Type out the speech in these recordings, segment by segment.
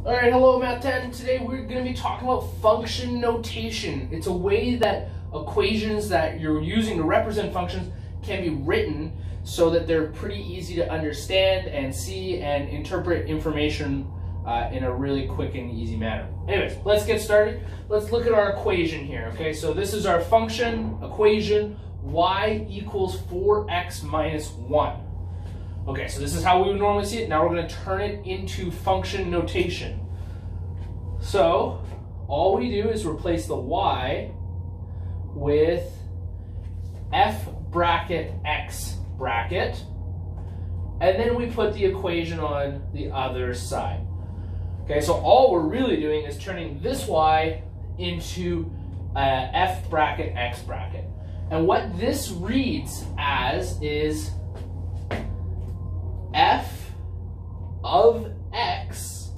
All right, hello, Math 10. Today we're going to be talking about function notation. It's a way that equations that you're using to represent functions can be written so that they're pretty easy to understand and see and interpret information in a really quick and easy manner. Anyways, let's get started. Let's look at our equation here, okay? So this is our function equation, y equals 4x minus 1. Okay, so this is how we would normally see it. Now we're going to turn it into function notation. So all we do is replace the y with f bracket x bracket, and then we put the equation on the other side. Okay, so all we're really doing is turning this y into f bracket x bracket. And what this reads as is f of x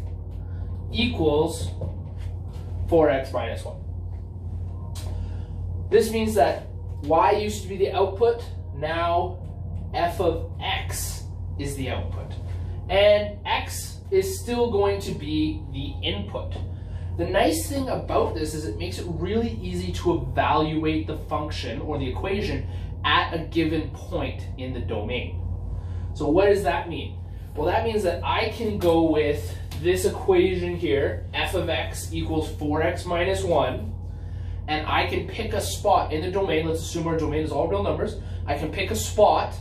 equals 4x minus 1. This means that y used to be the output, now f of x is the output. And x is still going to be the input. The nice thing about this is it makes it really easy to evaluate the function or the equation at a given point in the domain. So what does that mean? Well, that means that I can go with this equation here, f of x equals 4x minus 1, and I can pick a spot in the domain. Let's assume our domain is all real numbers. I can pick a spot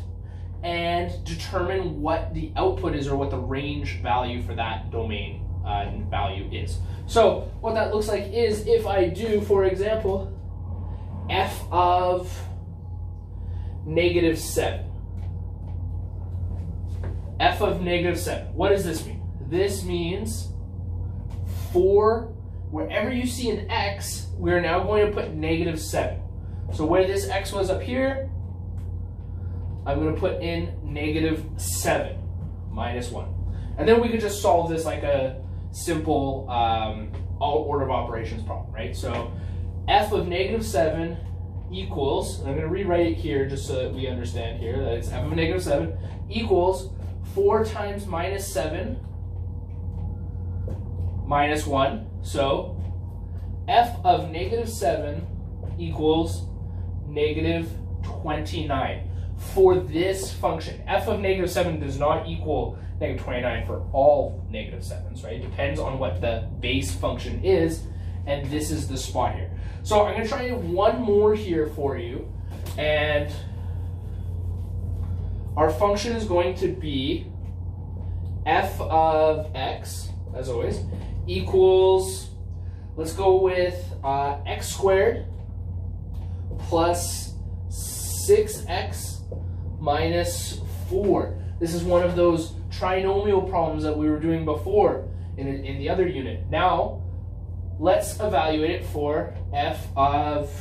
and determine what the output is or what the range value for that domain value is. So what that looks like is if I do, for example, f of negative 7. F of negative 7. What does this mean? This means for wherever you see an x, we're now going to put negative 7. So where this x was up here, I'm going to put in negative 7 minus 1. And then we could just solve this like a simple all order of operations problem, right? So f of negative 7 equals, and I'm going to rewrite it here just so that we understand here that it's f of negative 7 equals 4 times minus 7 minus 1. So f of negative 7 equals negative 29 for this function. F of negative 7 does not equal negative 29 for all negative 7s, right? It depends on what the base function is, and this is the spot here. So I'm going to try one more here for you, and our function is going to be f of x, as always, equals, let's go with x squared plus 6x minus 4. This is one of those trinomial problems that we were doing before in the other unit. Now, let's evaluate it for f of,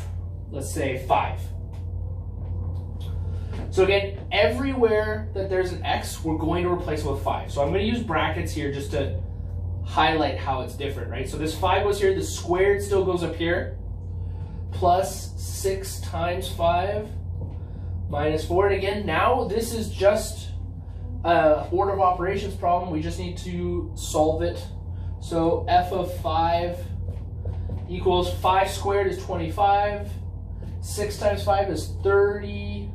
let's say, 5. So again, everywhere that there's an x, we're going to replace it with 5. So I'm going to use brackets here just to highlight how it's different, right? So this 5 goes here, the squared still goes up here, plus 6 times 5 minus 4. And again, now this is just an order of operations problem. We just need to solve it. So f of 5 equals 5 squared is 25, 6 times 5 is 30,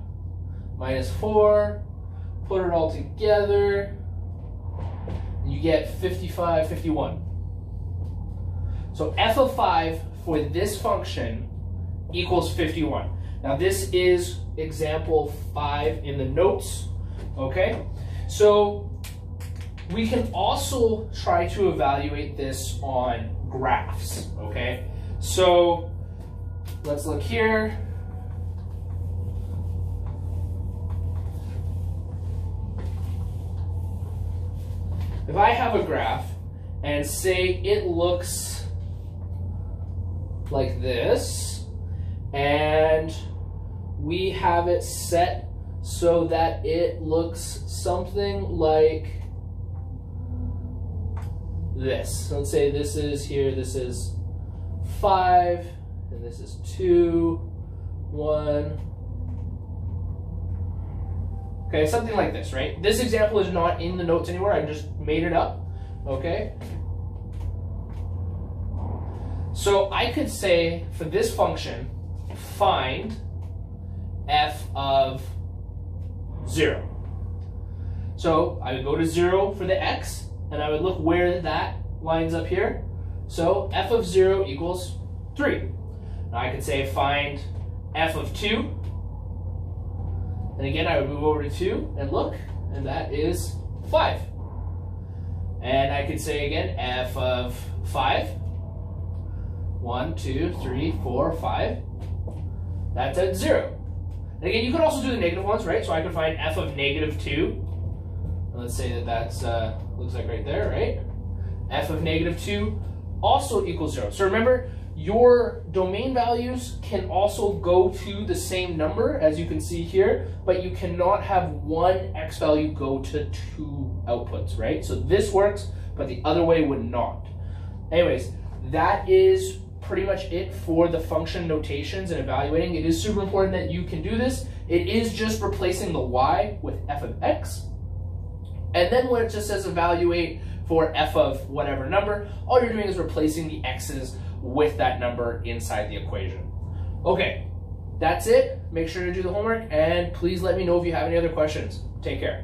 minus 4, put it all together, you get 55, 51. So f of 5 for this function equals 51. Now this is example 5 in the notes, okay? So we can also try to evaluate this on graphs, okay? So let's look here. If I have a graph and say it looks like this, and we have it set so that it looks something like this. Let's say this is here, this is 5, and this is 2, 1. Okay, something like this, right? This example is not in the notes anywhere. I just made it up, okay? So I could say for this function, find f of 0. So I would go to 0 for the x, and I would look where that lines up here. So f of 0 equals 3. Now I could say find f of 2. And again, I would move over to 2 and look, and that is 5. And I could say again, f of 5. 1, 2, 3, 4, 5. That's at 0. And again, you could also do the negative ones, right? So I could find f of negative 2. Let's say that that's, looks like right there, right? F of negative 2 also equals 0. So remember, your domain values can also go to the same number, as you can see here, but you cannot have one x value go to 2 outputs, right? So this works, but the other way would not. Anyways, that is pretty much it for the function notations and evaluating. It is super important that you can do this. It is just replacing the y with f of x. And then when it just says evaluate for f of whatever number, all you're doing is replacing the x's with that number inside the equation. Okay, that's it. Make sure to do the homework, and please let me know if you have any other questions. Take care.